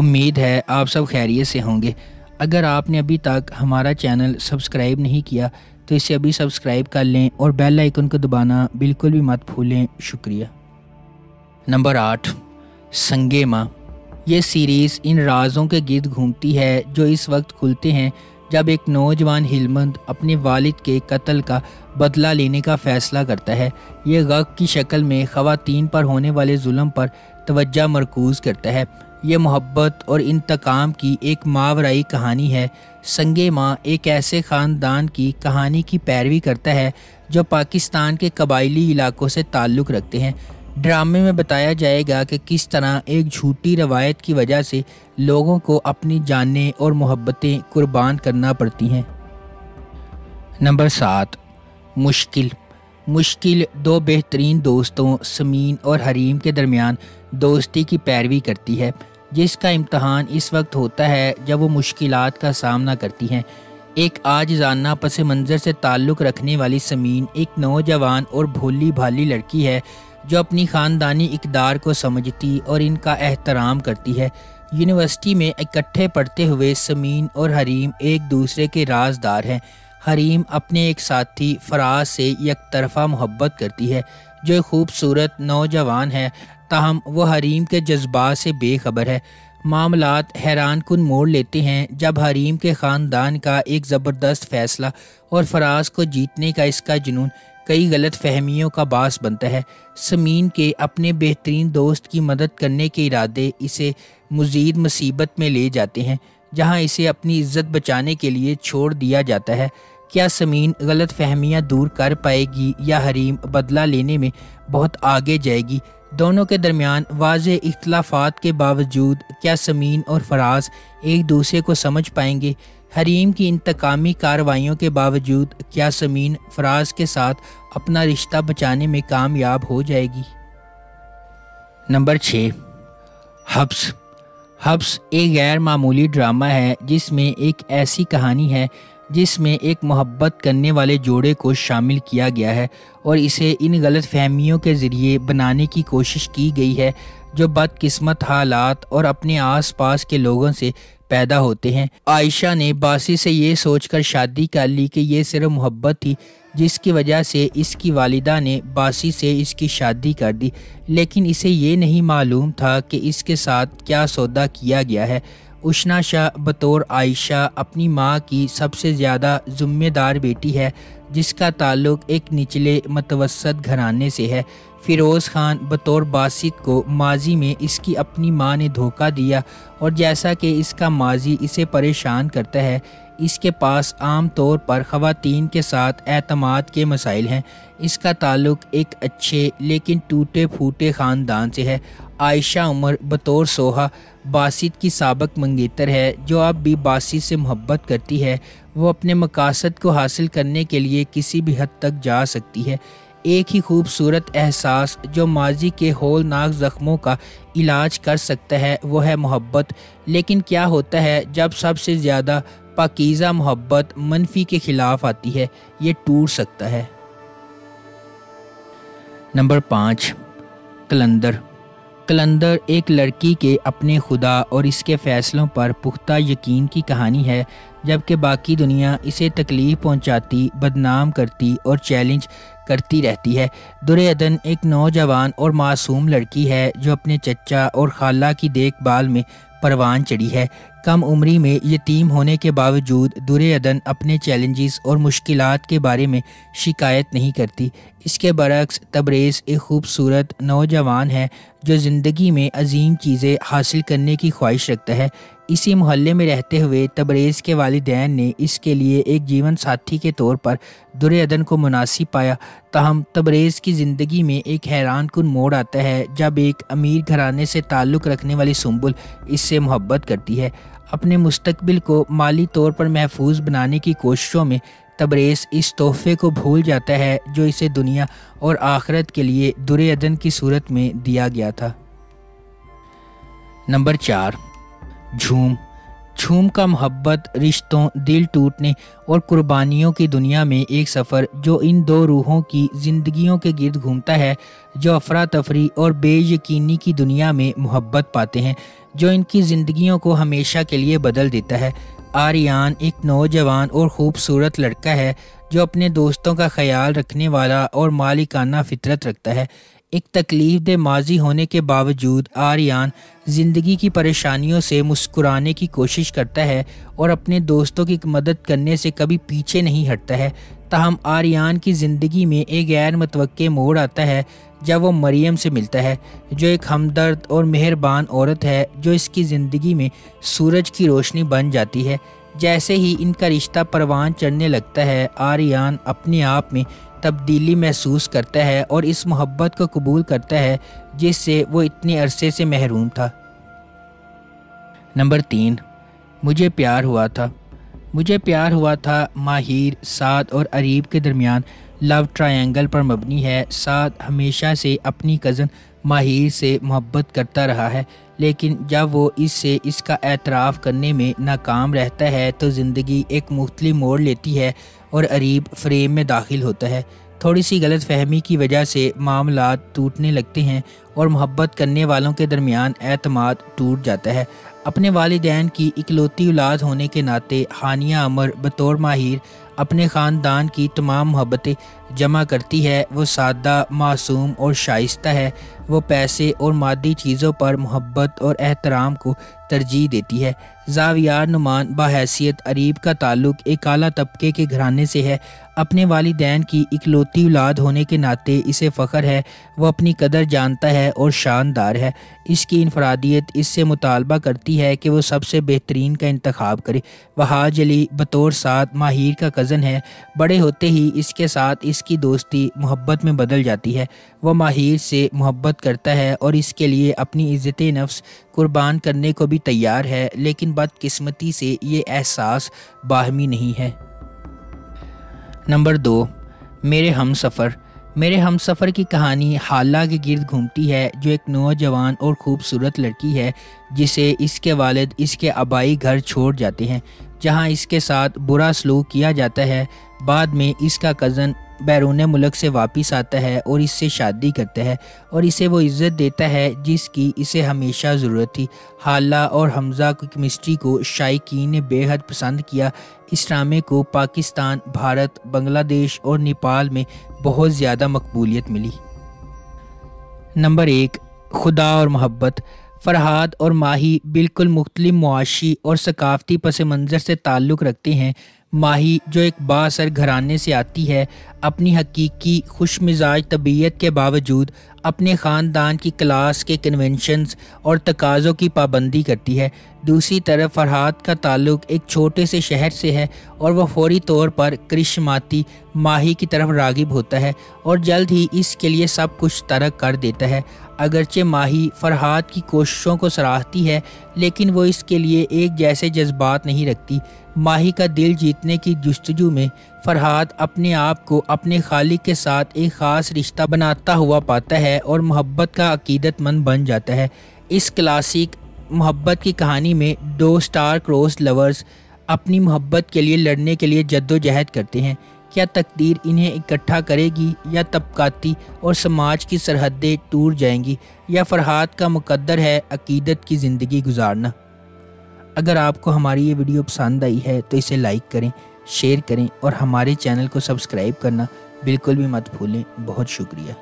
امید ہے آپ سب خیریت سے ہوں گے۔ اگر آپ نے ابھی تک ہمارا چینل سبسکرائب نہیں کیا تو اسے ابھی سبسکرائب کر لیں اور بیل آئیکن کو دبانا بالکل بھی مت بھولیں، شکریہ۔ نمبر 8، سنگے ماں۔ یہ سیریز ان رازوں کے گرد گھومتی ہے جو اس وقت کھلتے ہیں جب ایک نوجوان ہلمند اپنے والد کے قتل کا بدلہ لینے کا فیصلہ کرتا ہے۔ یہ غگ کی شکل میں خواتین پر ہونے والے ظلم پر توجہ مرکوز کرتا ہے۔ یہ محبت اور انتقام کی ایک ماورائی کہانی ہے۔ سنگے ماں ایک ایسے خاندان کی کہانی کی پیروی کرتا ہے جو پاکستان کے قبائلی علاقوں سے تعلق رکھتے ہیں۔ ڈرامے میں بتایا جائے گا کہ کس طرح ایک جھوٹی روایت کی وجہ سے لوگوں کو اپنی جانیں اور محبتیں قربان کرنا پڑتی ہیں۔ نمبر 7، مشکل دو بہترین دوستوں سمین اور حریم کے درمیان دوستی کی پیروی کرتی ہے، جس کا امتحان اس وقت ہوتا ہے جب وہ مشکلات کا سامنا کرتی ہیں۔ ایک عاجزانہ پس منظر سے تعلق رکھنے والی سمین ایک نوجوان اور بھولی بھالی لڑکی ہے جو اپنی خاندانی اقدار کو سمجھتی اور ان کا احترام کرتی ہے۔ یونیورسٹی میں اکٹھے پڑھتے ہوئے سمین اور حریم ایک دوسرے کے رازدار ہیں۔ حریم اپنے ایک ساتھی فراز سے یک طرفہ محبت کرتی ہے جو ایک خوبصورت نوجوان ہے، تاہم وہ حریم کے جذبات سے بے خبر ہے۔ معاملات حیران کن موڑ لیتے ہیں جب حریم کے خاندان کا ایک زبردست فیصلہ اور فراز کو جیتنے کا اس کا جنون کئی غلط فہمیوں کا باعث بنتا ہے۔ سمین کے اپنے بہترین دوست کی مدد کرنے کے ارادے اسے مزید مصیبت میں لے جاتے ہیں، جہاں اسے اپنی عزت بچانے کے لیے چھوڑ دیا جاتا ہے۔ کیا سمین غلط فہمیاں دور کر پائے گی یا حریم بدلہ لینے میں بہت آگے جائے گی؟ دونوں کے درمیان واضح اختلافات کے باوجود کیا سمین اور فراز ایک دوسرے کو سمجھ پائیں گے؟ حریم کی انتقامی کارروائیوں کے باوجود کیا سمین فراز کے ساتھ اپنا رشتہ بچانے میں کامیاب ہو جائے گی؟ نمبر 6، حبس ایک غیر معمولی ڈرامہ ہے جس میں ایک ایسی کہانی ہے جس میں ایک محبت کرنے والے جوڑے کو شامل کیا گیا ہے اور اسے ان غلط فہمیوں کے ذریعے بنانے کی کوشش کی گئی ہے جو بدقسمت حالات اور اپنے آس پاس کے لوگوں سے پیدا ہوتے ہیں۔ عائشہ نے باسی سے یہ سوچ کر شادی کر لی کہ یہ صرف محبت تھی، جس کی وجہ سے اس کی والدہ نے باسی سے اس کی شادی کر دی، لیکن اسے یہ نہیں معلوم تھا کہ اس کے ساتھ کیا سودا کیا گیا ہے۔ اشنا شاہ بطور عائشہ اپنی ماں کی سب سے زیادہ ذمہ دار بیٹی ہے، جس کا تعلق ایک نچلے متوسط گھرانے سے ہے۔ فیروز خان بطور باسط کو ماضی میں اس کی اپنی ماں نے دھوکہ دیا اور جیسا کہ اس کا ماضی اسے پریشان کرتا ہے، اس کے پاس عام طور پر خواتین کے ساتھ اعتماد کے مسائل ہیں۔ اس کا تعلق ایک اچھے لیکن ٹوٹے پھوٹے خاندان سے ہے۔ عائشہ عمر بطور سوہا باسط کی سابق منگیتر ہے جو اب بھی باسط سے محبت کرتی ہے۔ وہ اپنے مقاصد کو حاصل کرنے کے لیے کسی بھی حد تک جا سکتی ہے۔ ایک ہی خوبصورت احساس جو ماضی کے ہولناک زخموں کا علاج کر سکتا ہے وہ ہے محبت، لیکن کیا ہوتا ہے جب سب سے زیادہ پاکیزہ محبت منفی کے خلاف آتی ہے؟ یہ ٹوٹ سکتا ہے۔ نمبر 5، قلندر ایک لڑکی کے اپنے خدا اور اس کے فیصلوں پر پختہ یقین کی کہانی ہے، جبکہ باقی دنیا اسے تکلیف پہنچاتی، بدنام کرتی اور چیلنج کرتی رہتی ہے۔ درِ عدن ایک نوجوان اور معصوم لڑکی ہے جو اپنے چچا اور خالہ کی دیکھ بھال میں پروان چڑھی ہے۔ کم عمری میں یتیم ہونے کے باوجود درِ عدن اپنے چیلنجز اور مشکلات کے بارے میں شکایت نہیں کرتی۔ اس کے برعکس تبریز ایک خوبصورت نوجوان ہے جو زندگی میں عظیم چیزیں حاصل کرنے کی خواہش رکھتا ہے۔ اسی محلے میں رہتے ہوئے تبریز کے والدین نے اس کے لیے ایک جیون ساتھی کے طور پر درِ عدن کو مناسب پایا، تاہم تبریز کی زندگی میں ایک حیران کن موڑ آتا ہے جب ایک امیر گھرانے سے تعلق رکھنے والی سنبل اس سے محبت کرتی ہے۔ اپنے مستقبل کو مالی طور پر محفوظ بنانے کی کوششوں میں تبریز اس تحفے کو بھول جاتا ہے جو اسے دنیا اور آخرت کے لیے درِ عدن کی صورت میں دیا گیا تھا۔ نمبر 4، جھوم کا محبت، رشتوں، دل ٹوٹنے اور قربانیوں کی دنیا میں ایک سفر جو ان دو روحوں کی زندگیوں کے گرد گھومتا ہے جو افراتفری اور بے یقینی کی دنیا میں محبت پاتے ہیں۔ جو ان کی زندگیوں کو ہمیشہ کے لیے بدل دیتا ہے۔ آریان ایک نوجوان اور خوبصورت لڑکا ہے جو اپنے دوستوں کا خیال رکھنے والا اور مالکانہ فطرت رکھتا ہے۔ ایک تکلیف دہ ماضی ہونے کے باوجود آریان زندگی کی پریشانیوں سے مسکرانے کی کوشش کرتا ہے اور اپنے دوستوں کی مدد کرنے سے کبھی پیچھے نہیں ہٹتا ہے۔ تاہم آریان کی زندگی میں ایک غیر متوقع موڑ آتا ہے جب وہ مریم سے ملتا ہے، جو ایک ہمدرد اور مہربان عورت ہے جو اس کی زندگی میں سورج کی روشنی بن جاتی ہے۔ جیسے ہی ان کا رشتہ پروان چڑھنے لگتا ہے، آریان اپنے آپ میں تبدیلی محسوس کرتا ہے اور اس محبت کو قبول کرتا ہے جس سے وہ اتنے عرصے سے محروم تھا۔ نمبر 3، مجھے پیار ہوا تھا۔ مجھے پیار ہوا تھا ماہر، سعد اور اریب کے درمیان لو ٹرائنگل پر مبنی ہے۔ سعد ہمیشہ سے اپنی کزن ماہر سے محبت کرتا رہا ہے، لیکن جب وہ اس کا اعتراف کرنے میں ناکام رہتا ہے تو زندگی ایک مختلف موڑ لیتی ہے اور اریب فریم میں داخل ہوتا ہے۔ تھوڑی سی غلط فہمی کی وجہ سے معاملات ٹوٹنے لگتے ہیں اور محبت کرنے والوں کے درمیان اعتماد ٹوٹ جاتا ہے۔ اپنے والدین کی اکلوتی اولاد ہونے کے ناطے ہانیہ عمر بطور ماہر اپنے خاندان کی تمام محبتیں جمع کرتی ہے۔ وہ سادہ، معصوم اور شائستہ ہے۔ وہ پیسے اور مادی چیزوں پر محبت اور احترام کو ترجیح دیتی ہے۔ زاویار نعمان بحیثیت اریب کا تعلق ایک اعلیٰ طبقے کے گھرانے سے ہے۔ اپنے والدین کی اکلوتی اولاد ہونے کے ناطے اسے فخر ہے۔ وہ اپنی قدر جانتا ہے اور شاندار ہے۔ اس کی انفرادیت اس سے مطالبہ کرتی ہے کہ وہ سب سے بہترین کا انتخاب کرے۔ وحاج علی بطور سعد ماہر کا کزن ہے۔ بڑے ہوتے ہی اس کے ساتھ اس کی دوستی محبت میں بدل جاتی ہے۔ وہ ماہر سے محبت کرتا ہے اور اس کے لیے اپنی عزت نفس قربان کرنے کو بھی تیار ہے، لیکن بدقسمتی سے یہ احساس باہمی نہیں ہے۔ نمبر 2، میرے ہم سفر۔ میرے ہم سفر کی کہانی حالہ کے گرد گھومتی ہے، جو ایک نوجوان اور خوبصورت لڑکی ہے جسے اس کے والد اس کے آبائی گھر چھوڑ جاتے ہیں، جہاں اس کے ساتھ برا سلوک کیا جاتا ہے۔ بعد میں اس کا کزن بیرون ملک سے واپس آتا ہے اور اس سے شادی کرتا ہے اور اسے وہ عزت دیتا ہے جس کی اسے ہمیشہ ضرورت تھی۔ حالہ اور حمزہ کی کیمسٹری کو شائقین نے بے حد پسند کیا۔ اس ڈرامے کو پاکستان، بھارت، بنگلہ دیش اور نیپال میں بہت زیادہ مقبولیت ملی۔ نمبر 1، خدا اور محبت۔ فرحاد اور ماہی بالکل مختلف معاشی اور ثقافتی پس منظر سے تعلق رکھتے ہیں۔ ماہی، جو ایک بااثر گھرانے سے آتی ہے، اپنی حقیقی خوش مزاج طبیعت کے باوجود اپنے خاندان کی کلاس کے کنونشنز اور تقاضوں کی پابندی کرتی ہے۔ دوسری طرف فرحاد کا تعلق ایک چھوٹے سے شہر سے ہے اور وہ فوری طور پر کرشماتی ماہی کی طرف راغب ہوتا ہے اور جلد ہی اس کے لیے سب کچھ ترک کر دیتا ہے۔ اگرچہ ماہی فرحاد کی کوششوں کو سراہتی ہے، لیکن وہ اس کے لیے ایک جیسے جذبات نہیں رکھتی۔ ماہی کا دل جیتنے کی جستجو میں فرحاد اپنے آپ کو اپنے خالق کے ساتھ ایک خاص رشتہ بناتا ہوا پاتا ہے اور محبت کا عقیدت مند بن جاتا ہے۔ اس کلاسک محبت کی کہانی میں دو سٹار کروس لورز اپنی محبت کے لیے لڑنے کے لیے جدوجہد کرتے ہیں۔ کیا تقدیر انہیں اکٹھا کرے گی، یا طبقاتی اور سماج کی سرحدیں ٹوٹ جائیں گی، یا فرحاد کا مقدر ہے عقیدت کی زندگی گزارنا؟ اگر آپ کو ہماری یہ ویڈیو پسند آئی ہے تو اسے لائک کریں، شیئر کریں اور ہمارے چینل کو سبسکرائب کرنا بالکل بھی مت بھولیں۔ بہت شکریہ۔